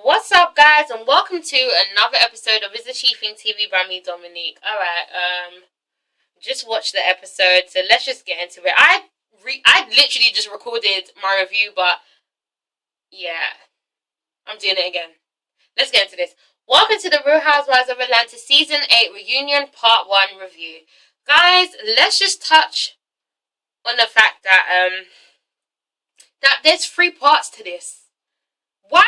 What's up, guys, and welcome to another episode of ItsASheThIngTV by me, Dominique. Alright, just watched the episode, so let's just get into it. I literally just recorded my review, but yeah, I'm doing it again. Let's get into this. Welcome to the Real Housewives of Atlanta Season 8 Reunion Part 1 review. Guys, let's just touch on the fact that, that there's 3 parts to this. Why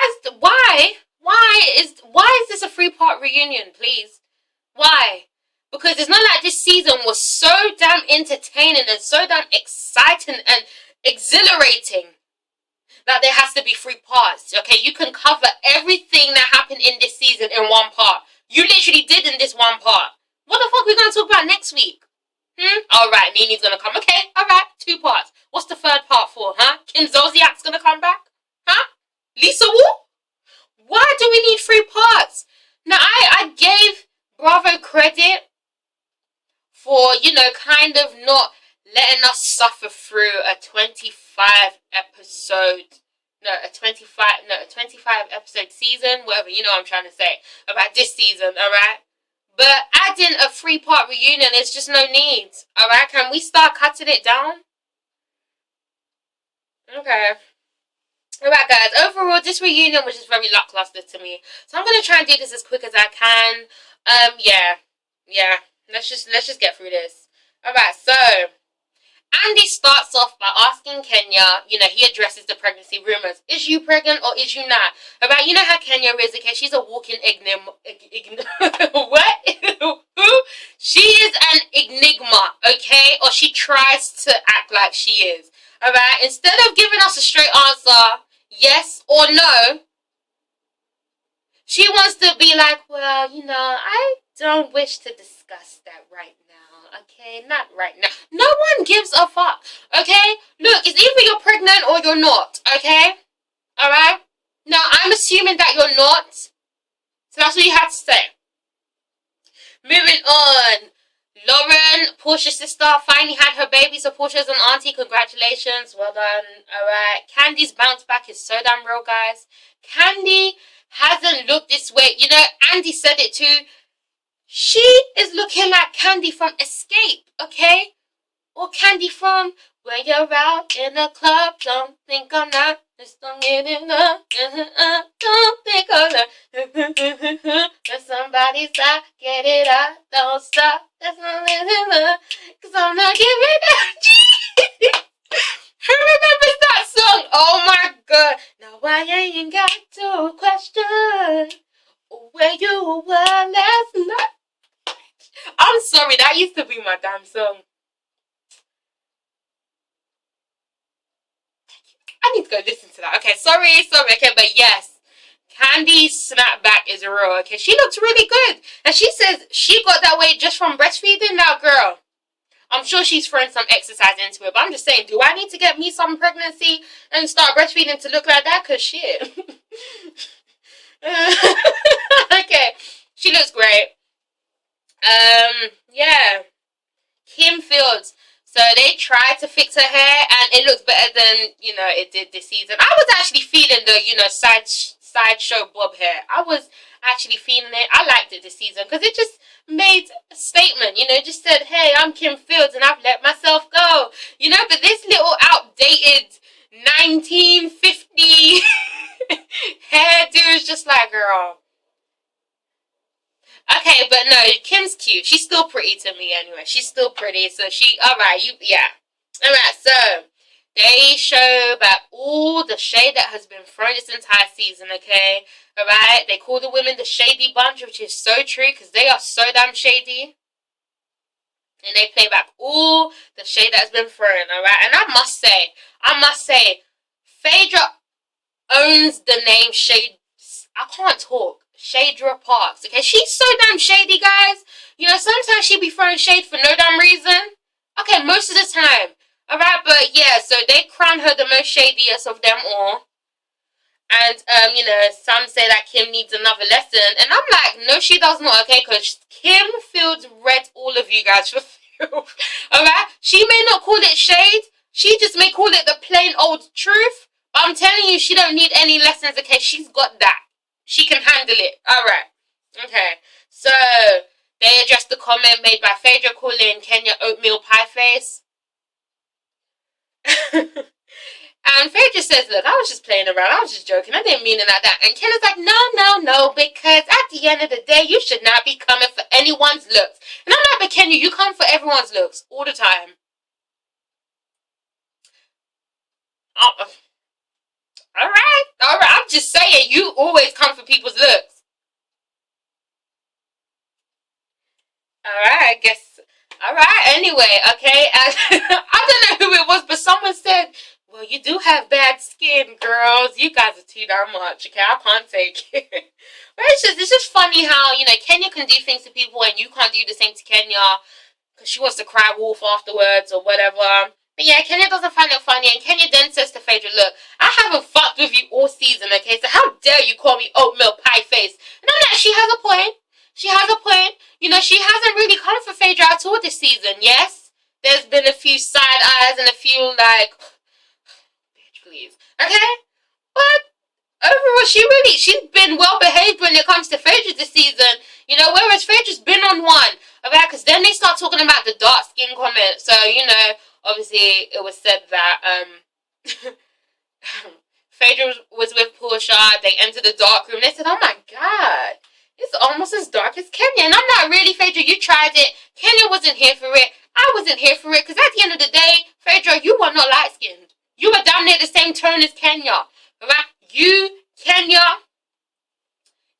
is this a 3-part reunion, please? Why? Because it's not like this season was so damn entertaining and so damn exciting and exhilarating that there has to be 3 parts. Okay, you can cover everything that happened in this season in 1 part. You literally did in this 1 part. What the fuck are we going to talk about next week? Alright, Nini's going to come. Okay, alright, 2 parts. What's the 3rd part for, huh? Kim Zolciak's going to come back? Huh? Lisa Wu? Why do we need 3 parts? Now, I gave Bravo credit for, you know, kind of not letting us suffer through a 25 episode season, whatever, you know what I'm trying to say, about this season, alright? But adding a 3-part reunion, there's just no need, alright? Can we start cutting it down? Okay. Alright, guys, overall, this reunion was just very lackluster to me. So I'm going to try and do this as quick as I can. Yeah. Let's just get through this. Alright, so Andy starts off by asking Kenya, you know, he addresses the pregnancy rumors. Is you pregnant or is you not? Alright, you know how Kenya is, okay? She's a walking what? Who? She is an enigma, okay? Or she tries to act like she is. Alright, instead of giving us a straight answer, yes or no, she wants to be like, well, you know, I don't wish to discuss that right now, okay? Not right now. No one gives a fuck, okay? Look, it's either you're pregnant or you're not, okay? Alright? Now, I'm assuming that you're not, so that's what you have to say. Moving on. Lauren, Portia's sister, finally had her baby, so Portia's an auntie. Congratulations. Well done. Alright. Candy's bounce back is so damn real, guys. Candy hasn't looked this way. You know, Andy said it too. She is looking like Candy from Escape, okay? Or Candy from When You're Out in the Club. Don't think I'm not. Just don't get it up. Don't think I'm not. There's somebody's side. Get it up. Don't stop. That's not it up. Cause I'm not giving up. Who remembers that song? Oh my god. Now I ain't got to question where you were last night. I'm sorry, that used to be my damn song. I need to go listen to that. Okay, sorry, okay, but yes, Candy's snapback is real, okay? She looks really good. And she says she got that weight just from breastfeeding. Now, girl, I'm sure she's throwing some exercise into it, but I'm just saying, do I need to get me some pregnancy and start breastfeeding to look like that? Because shit. Okay, she looks great. Yeah. Kim Fields. So they tried to fix her hair and it looks better than, you know, it did this season. I was actually feeling the, you know, sideshow bob hair. I was actually feeling it. I liked it this season because it just made a statement, you know, it just said, hey, I'm Kim Fields and I've let myself go. You know, but this little outdated 1950 hairdo is just like, girl. Okay, but no, Kim's cute. She's still pretty to me anyway. She's still pretty, so yeah. Alright, so they show about all the shade that has been thrown this entire season, okay? Alright, they call the women the shady bunch, which is so true, because they are so damn shady. And they play back all the shade that has been thrown, alright? And I must say, Phaedra owns the name Shade. I can't talk. Shadra Parks, okay? She's so damn shady, guys. You know, sometimes she be throwing shade for no damn reason. Okay, most of the time. Alright, but yeah, so they crown her the most shadiest of them all. And, you know, some say that Kim needs another lesson. And I'm like, no, she does not, okay? Because Kim Fields read all of you guys for filth. Alright? She may not call it shade. She just may call it the plain old truth. But I'm telling you, she don't need any lessons, okay? She's got that. She can handle it. Alright. Okay. So, they addressed the comment made by Phaedra calling Kenya oatmeal pie face. And Phaedra says, look, I was just playing around. I was just joking. I didn't mean it like that. And Kenya's like, no, because at the end of the day, you should not be coming for anyone's looks. And I'm like, but Kenya, you come for everyone's looks all the time. Oh, alright. I'm just saying, you always come for people's looks. Alright, I guess. Alright, anyway, okay. I don't know who it was, but someone said, well, you do have bad skin, girls. You guys are too damn much, okay? I can't take it. But it's just funny how, you know, Kenya can do things to people and you can't do the same to Kenya because she wants to cry wolf afterwards or whatever. But yeah, Kenya doesn't find it funny, and Kenya then says to Phaedra, look, I haven't fucked with you all season, okay? So how dare you call me oatmeal pie face? And I'm like, she has a point. She has a point. You know, she hasn't really come for Phaedra at all this season, yes? There's been a few side eyes and a few, like, bitch, please. Okay? But overall, she's been well behaved when it comes to Phaedra this season. You know, whereas Phaedra's been on one. Okay? Because then they start talking about the dark skin comment. So, you know, obviously, it was said that Phaedra was with Portia. They entered the dark room. They said, oh my God, it's almost as dark as Kenya. And I'm not really, Phaedra, you tried it. Kenya wasn't here for it. I wasn't here for it. Because at the end of the day, Phaedra, you were not light-skinned. You were down there the same tone as Kenya. Alright? You, Kenya,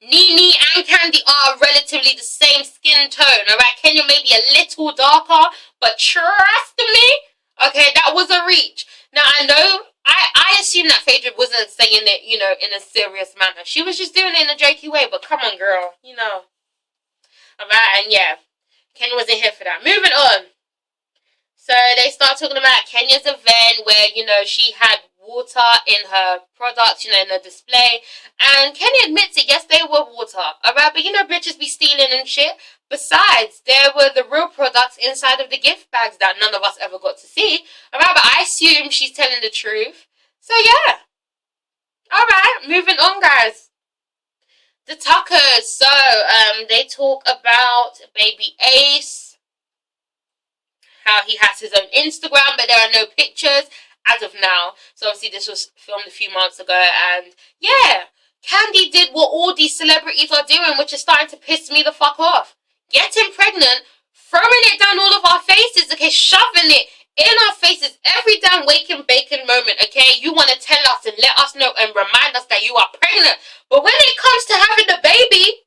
Nene, and Candy are relatively the same skin tone. Alright? Kenya may be a little darker, but trust me, okay, that was a reach. Now, I know, I assume that Phaedra wasn't saying it, you know, in a serious manner. She was just doing it in a jokey way, but come on, girl, you know. Alright, and yeah, Kenya wasn't here for that. Moving on. So, they start talking about Kenya's event where, you know, she had water in her products, you know, in the display. And Kenya admits it, yes, they were water. Alright, but you know, bitches be stealing and shit. Besides, there were the real products inside of the gift bags that none of us ever got to see. Alright, but I assume she's telling the truth. So, yeah. Alright, moving on, guys. The Tuckers. So, they talk about baby Ace. How he has his own Instagram, but there are no pictures as of now. So, obviously, this was filmed a few months ago. And, yeah. Candy did what all these celebrities are doing, which is starting to piss me the fuck off. Getting pregnant, throwing it down all of our faces, okay, shoving it in our faces every damn waking bacon moment, okay? You want to tell us and let us know and remind us that you are pregnant. But when it comes to having the baby,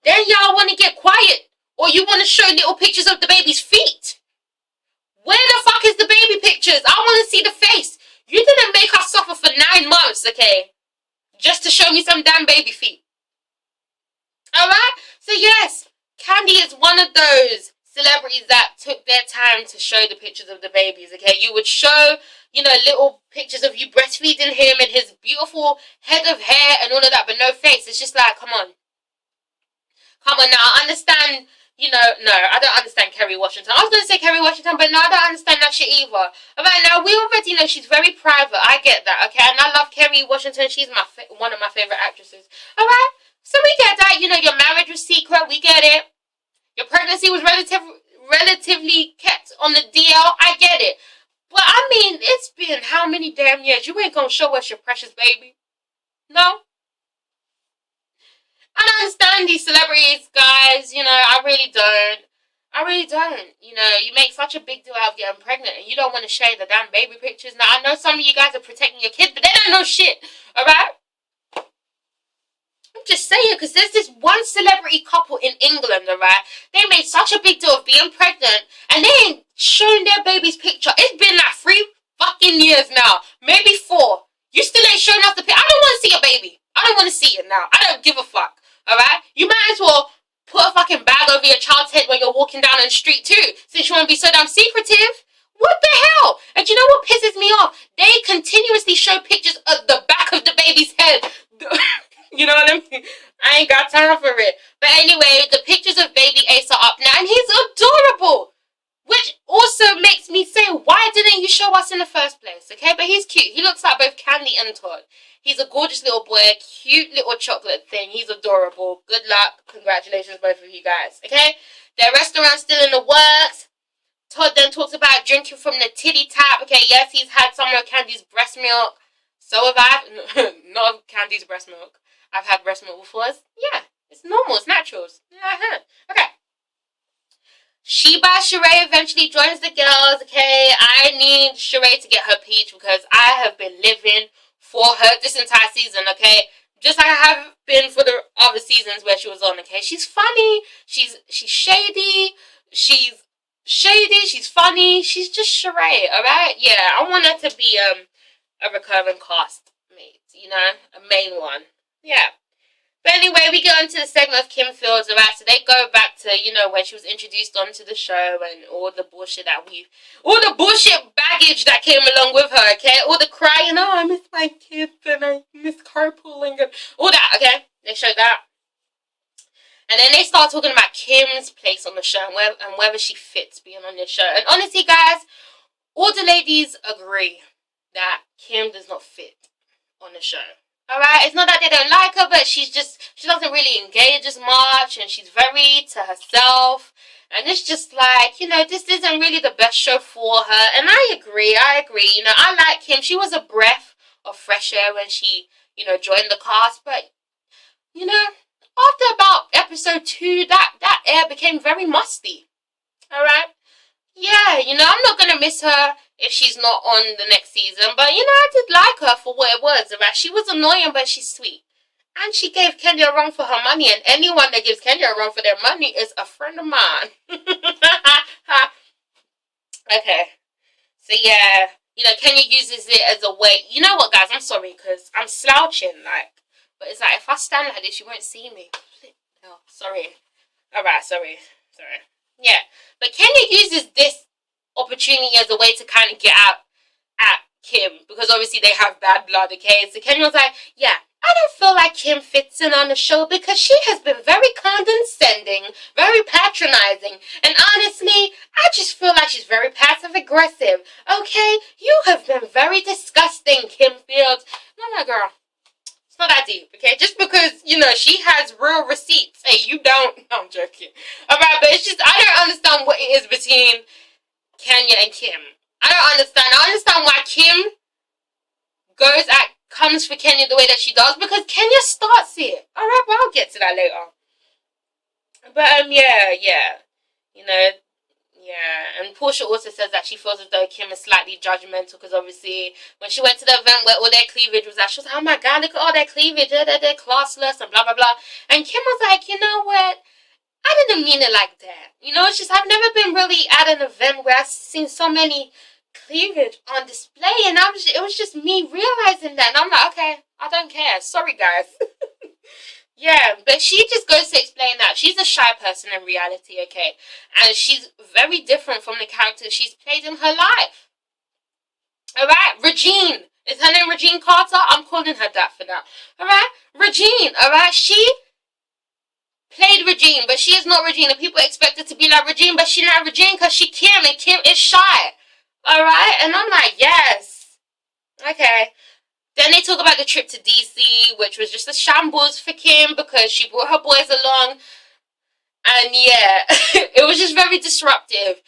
then y'all want to get quiet. Or you want to show little pictures of the baby's feet. Where the fuck is the baby pictures? I want to see the face. You didn't make us suffer for 9 months, okay? Just to show me some damn baby feet. Alright? So yes, Candy is one of those celebrities that took their time to show the pictures of the babies, okay? You would show, you know, little pictures of you breastfeeding him and his beautiful head of hair and all of that, but no face. It's just like, come on. Come on now, I understand, you know, no, I don't understand Kerry Washington. I was going to say Kerry Washington, but no, I don't understand that shit either. Alright, now, we already know she's very private. I get that, okay? And I love Kerry Washington. She's one of my favourite actresses. Alright? So we get that, you know, your marriage was secret, we get it. Your pregnancy was relatively kept on the DL, I get it. But I mean, it's been how many damn years? You ain't gonna show us your precious baby? No? I don't understand these celebrities, guys, you know, I really don't. I really don't. You know, you make such a big deal out of getting pregnant and you don't want to share the damn baby pictures. Now, I know some of you guys are protecting your kids, but they don't know shit, alright? I'm just saying, because there's this one celebrity couple in England, alright? They made such a big deal of being pregnant, and they ain't shown their baby's picture. It's been like 3 fucking years now. Maybe 4. You still ain't showing us the picture. I don't want to see your baby. I don't want to see it now. I don't give a fuck, alright? You might as well put a fucking bag over your child's head when you're walking down the street too, since you want to be so damn secretive. What the hell? And you know what pisses me off? They continuously show pictures of the back of the baby's head. You know what I mean? I ain't got time for it. But anyway, the pictures of baby Ace are up now, and he's adorable. Which also makes me say, why didn't you show us in the first place? Okay, but he's cute. He looks like both Candy and Todd. He's a gorgeous little boy, a cute little chocolate thing. He's adorable. Good luck. Congratulations, both of you guys. Okay? Their restaurant's still in the works. Todd then talks about drinking from the titty tap. Okay, yes, he's had some of Candy's breast milk. So have I. Not of Candy's breast milk. I've had breast milk before. Yeah, it's normal. It's natural. Yeah, okay. Sheba Sheree eventually joins the girls. Okay, I need Sheree to get her peach because I have been living for her this entire season. Okay, just like I have been for the other seasons where she was on. Okay, she's funny. She's shady. She's funny. She's just Sheree. All right. Yeah, I want her to be a recurring cast mate. You know, a main one. Yeah. But anyway, we get onto the segment of Kim Fields, alright, so they go back to, you know, when she was introduced onto the show and all the bullshit baggage that came along with her, okay? All the crying, oh, I miss my kids and I miss carpooling and all that, okay? They show that. And then they start talking about Kim's place on the show and whether she fits being on this show. And honestly, guys, all the ladies agree that Kim does not fit on the show. Alright, it's not that they don't like her, but she doesn't really engage as much, and she's very to herself, and it's just like, you know, this isn't really the best show for her, and I agree, you know, I like Kim. She was a breath of fresh air when she, you know, joined the cast, but, you know, after about episode 2, that air became very musty, alright? Yeah, you know, I'm not gonna miss her if she's not on the next season. But, you know, I did like her for what it was. Right? She was annoying, but she's sweet. And she gave Kenya a run for her money. And anyone that gives Kenya a run for their money is a friend of mine. Okay. So, yeah. You know, Kenya uses it as a way. You know what, guys? I'm sorry, because I'm slouching, like. But it's like, if I stand like this, you won't see me. Oh, sorry. Alright, sorry. Yeah, but Kenya uses this opportunity as a way to kind of get out at Kim, because obviously they have bad blood, okay? So Kenya was like, yeah, I don't feel like Kim fits in on the show because she has been very condescending, very patronizing, and honestly, I just feel like she's very passive-aggressive, okay? You have been very disgusting, Kim Fields. No, my girl. It's not that deep, okay? Just because, you know, she has real receipts and you don't. No, I'm joking. Alright, but it's just, I don't understand what it is between Kenya and Kim. I don't understand. I understand why Kim comes for Kenya the way that she does, because Kenya starts it. Alright, but I'll get to that later. But, yeah. You know, yeah, and Portia also says that she feels as though Kim is slightly judgmental because obviously when she went to the event where all their cleavage was at, she was like, oh my god, look at all their cleavage, they're classless and blah blah blah. And Kim was like, you know what, I didn't mean it like that. You know, it's just I've never been really at an event where I've seen so many cleavage on display, and it was just me realizing that, and I'm like, okay, I don't care, sorry guys. Yeah, but she just goes to explain that she's a shy person in reality, okay? And she's very different from the character she's played in her life. Alright? Regine. Is her name Regine Carter? I'm calling her that for now. Alright? Regine, alright? She played Regine, but she is not Regine. And people expect her to be like Regine, but she's not Regine because she Kim, and Kim is shy. Alright? And I'm like, yes. Okay. Then they talk about the trip to DC, which was just a shambles for Kim because she brought her boys along. And yeah, it was just very disruptive.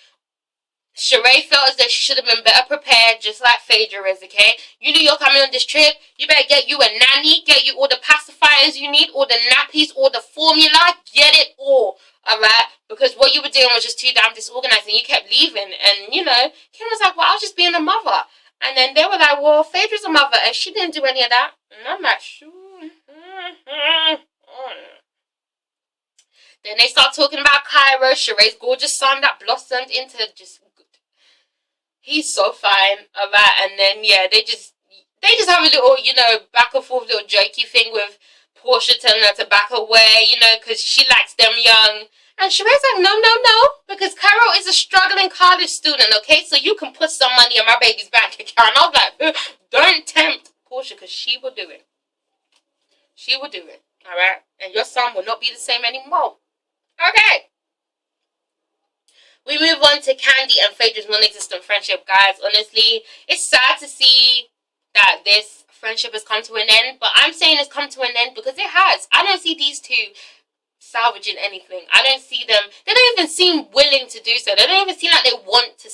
Sheree felt as though she should have been better prepared, just like Phaedra is, okay? You knew you're coming on this trip. You better get you a nanny, get you all the pacifiers you need, all the nappies, all the formula, get it all, alright? Because what you were doing was just too damn disorganized and you kept leaving. And, you know, Kim was like, well, I was just being a mother. And then they were like, well, Phaedra's a mother, and she didn't do any of that. And I'm like, sure. Then they start talking about Cairo, Sheree's gorgeous son that blossomed into just... He's so fine, alright? And then, yeah, they just have a little, you know, back and forth little jokey thing with Portia telling her to back away, you know, because she likes them young. And Sheree's like, no, because Cairo is a struggling college student, okay? So you can put some money in my baby's bank account. And I was like, don't tempt Portia, because she will do it. She will do it, all right? And your son will not be the same anymore. Okay. We move on to Candy and Phaedra's non-existent friendship, guys. Honestly, it's sad to see that this friendship has come to an end, but I'm saying it's come to an end because it has. I don't see these two salvaging anything. I don't see them. They don't even seem willing to do so. They don't even seem like they want to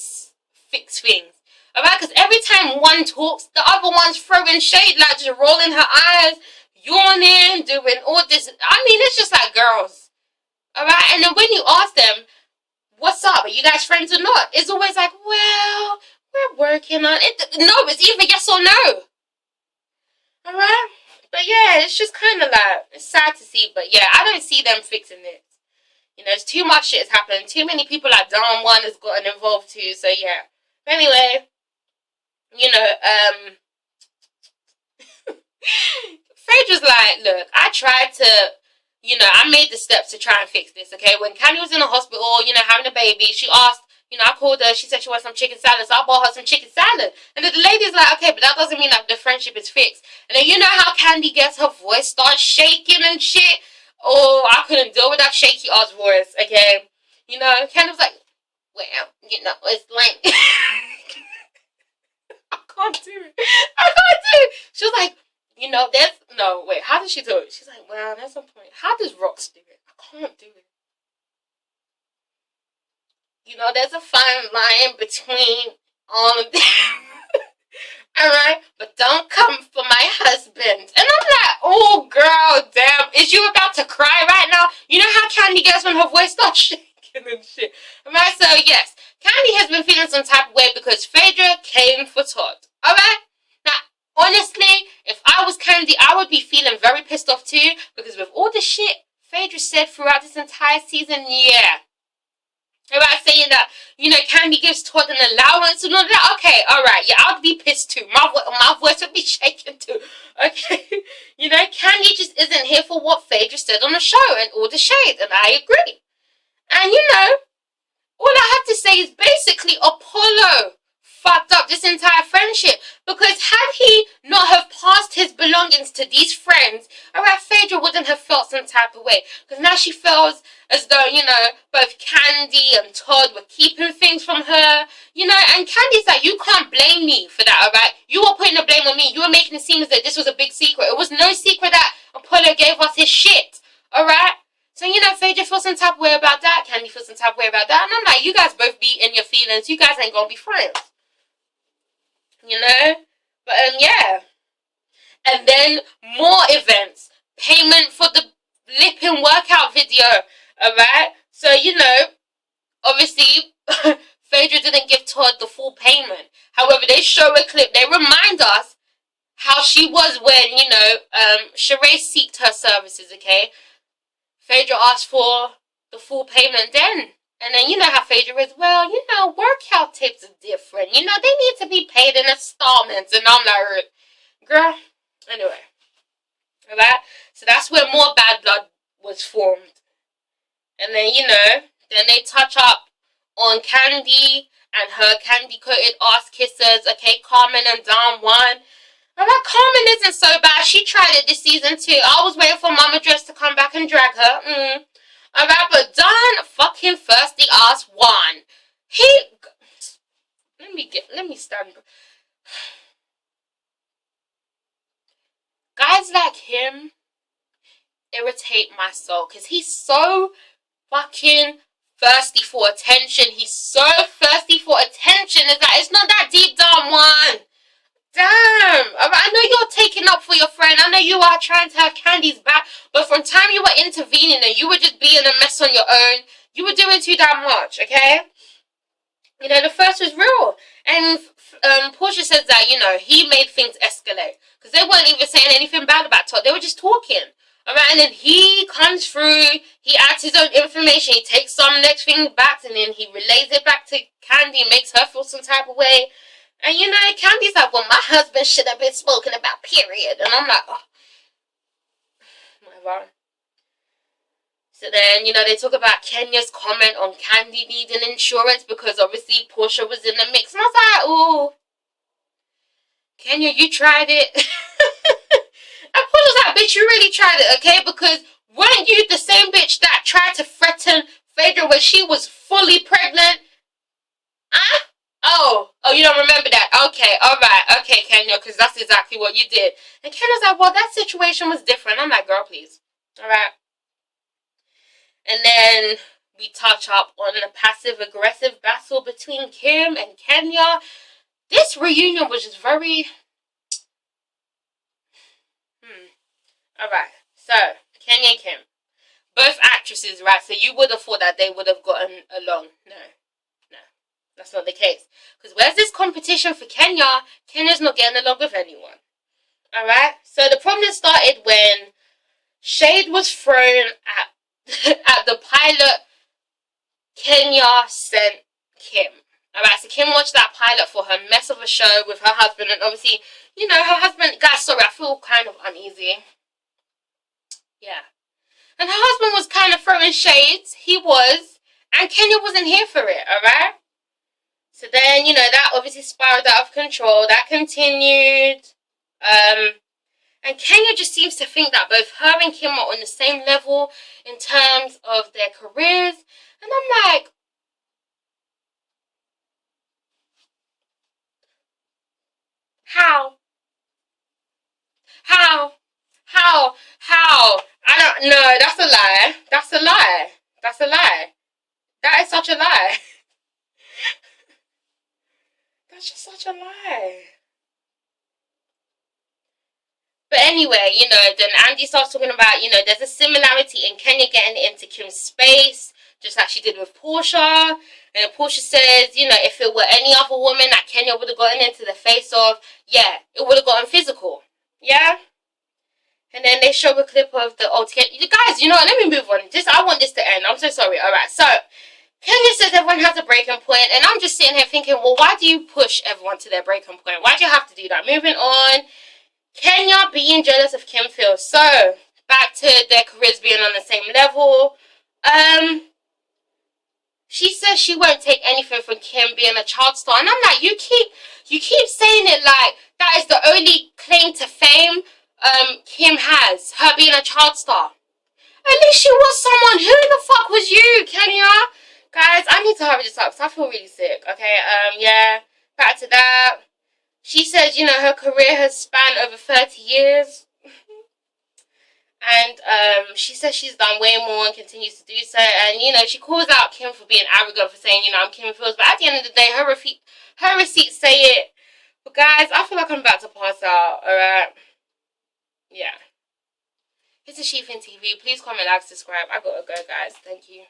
fix things. Alright, because every time one talks, the other one's throwing shade, like just rolling her eyes, yawning, doing all this. I mean, it's just like girls. Alright, and then when you ask them, what's up? Are you guys friends or not? It's always like, well, we're working on it. No, it's either yes or no. Alright? But yeah, it's just kind of like, it's sad to see. But yeah, I don't see them fixing it. You know, there's too much shit has happened. Too many people like Don One has gotten involved too. So yeah. But anyway, you know, Phaedra's like, look, I tried to, you know, I made the steps to try and fix this, okay? When Candy was in the hospital, you know, having a baby, she asked, you know, I called her, she said she wants some chicken salad, so I bought her some chicken salad. And then the lady's like, okay, but that doesn't mean that the friendship is fixed. And then you know how Candy gets her voice, starts shaking and shit? Oh, I couldn't deal with that shaky ass voice, okay? You know, Candy was like, well, you know, it's like, I can't do it. I can't do it. She was like, you know, there's, no, wait, how did she do it? She's like, well, there's some point. How does Rox do it? I can't do it. You know, there's a fine line between all of them. Alright? But don't come for my husband. And I'm like, oh, girl, damn. Is you about to cry right now? You know how Candy gets when her voice starts shaking and shit. Alright, so yes. Candy has been feeling some type of way because Phaedra came for Todd. Alright? Now, honestly, if I was Candy, I would be feeling very pissed off too. Because with all the shit Phaedra said throughout this entire season, yeah. About saying that, you know, Candy gives Todd an allowance and all that. Okay, alright, yeah, I'd be pissed too. My voice would be shaking too. Okay? You know, Candy just isn't here for what Phaedra said on the show and all the shade. And I agree. And, you know, all I have to say is basically Apollo fucked up this entire friendship. Because had he not have passed his belongings to these friends, alright, Phaedra wouldn't have felt some type of way. Because now she feels as though, you know, both Candy and Todd were keeping things from her. You know, and Candy's like, you can't blame me for that, alright? You were putting the blame on me. You were making it seem as though this was a big secret. It was no secret that Apollo gave us his shit, alright? So, you know, Phaedra feels some type of way about that. Candy feels some type of way about that. And I'm like, you guys both be in your feelings. You guys ain't gonna be friends. You know? But, yeah. And then more events. Payment for the flipping workout video. Alright? So, you know, obviously, Phaedra didn't give Todd the full payment. However, they show a clip. They remind us how she was when, you know, Sheree seeked her services, okay? Phaedra asked for the full payment then. And then, you know how Phaedra is, well, you know, workout tips are different. You know, they need to be paid in installments. And I'm like, girl, anyway. Alright? So that's where more bad blood was formed. And then, you know, then they touch up on Candy and her candy-coated ass kissers. Okay, Carmen and Don Juan. Alright, Carmen isn't so bad. She tried it this season too. I was waiting for Mama Dress to come back and drag her. Alright, but Don fucking thirsty ass Juan. Let me stand. Guys like him irritate my soul. Because he's so fucking thirsty for attention. He's so thirsty for attention. It's like, it's not that deep, Don Juan. Damn. I know you're taking up for your friend. I know you are trying to have Candy's back. But from time you were intervening and you were just being a mess on your own, you were doing too damn much, okay? You know, the first was real. And Portia says that, you know, he made things escalate. Because they weren't even saying anything bad about Todd. They were just talking. Alright, and then he comes through. He adds his own information. He takes some next thing back. And then he relays it back to Candy and makes her feel some type of way. And, you know, Candy's like, well, my husband should have been spoken about, period. And I'm like, oh. Whatever. So then, you know, they talk about Kenya's comment on Candy needing insurance because obviously Portia was in the mix. And I was like, ooh. Kenya, you tried it. And Portia's like, bitch, you really tried it, okay? Because weren't you the same bitch that tried to threaten Phaedra when she was fully pregnant? Huh? Oh, you don't remember that? Okay, alright, okay, Kenya, because that's exactly what you did. And Kenya's like, well, that situation was different. I'm like, girl, please. Alright. And then we touch up on the passive-aggressive battle between Kim and Kenya. This reunion was just very... Alright, so, Kenya and Kim. Both actresses, right? So you would have thought that they would have gotten along. No. That's not the case. Because where's this competition for Kenya? Kenya's not getting along with anyone. Alright? So the problem started when shade was thrown at the pilot Kenya sent Kim. Alright, so Kim watched that pilot for her mess of a show with her husband. And obviously, you know, her husband... Guys, sorry, I feel kind of uneasy. Yeah. And her husband was kind of throwing shades. He was. And Kenya wasn't here for it, alright? So then, you know, that obviously spiraled out of control. That continued. And Kenya just seems to think that both her and Kim are on the same level in terms of their careers. And I'm like, how? I don't know. That's a lie. That's a lie. That's a lie. That is such a lie. That's just such a lie. But anyway, you know, then Andy starts talking about, you know, there's a similarity in Kenya getting into Kim's space, just like she did with Portia. And Portia says, you know, if it were any other woman that Kenya would have gotten into the face of, yeah, it would have gotten physical. Yeah? And then they show a clip of the old... You guys, you know what, let me move on. I want this to end. I'm so sorry. Alright, so... Kenya says everyone has a breaking point, and I'm just sitting here thinking, well, why do you push everyone to their breaking point? Why do you have to do that? Moving on, Kenya being jealous of Kim feels. So, back to their careers being on the same level. She says she won't take anything from Kim being a child star, and I'm like, you keep saying it like that is the only claim to fame Kim has, her being a child star. At least she was someone. Who the fuck was you, Kenya? Guys, I need to hurry this up because I feel really sick, okay? Yeah, back to that. She says, you know, her career has spanned over 30 years. And she says she's done way more and continues to do so. And, you know, she calls out Kim for being arrogant, for saying, you know, I'm Kim Fields. But at the end of the day, her receipts say it. But, guys, I feel like I'm about to pass out, alright? Yeah. ItsASheThIngTV. Please comment, like, subscribe. I gotta go, guys. Thank you.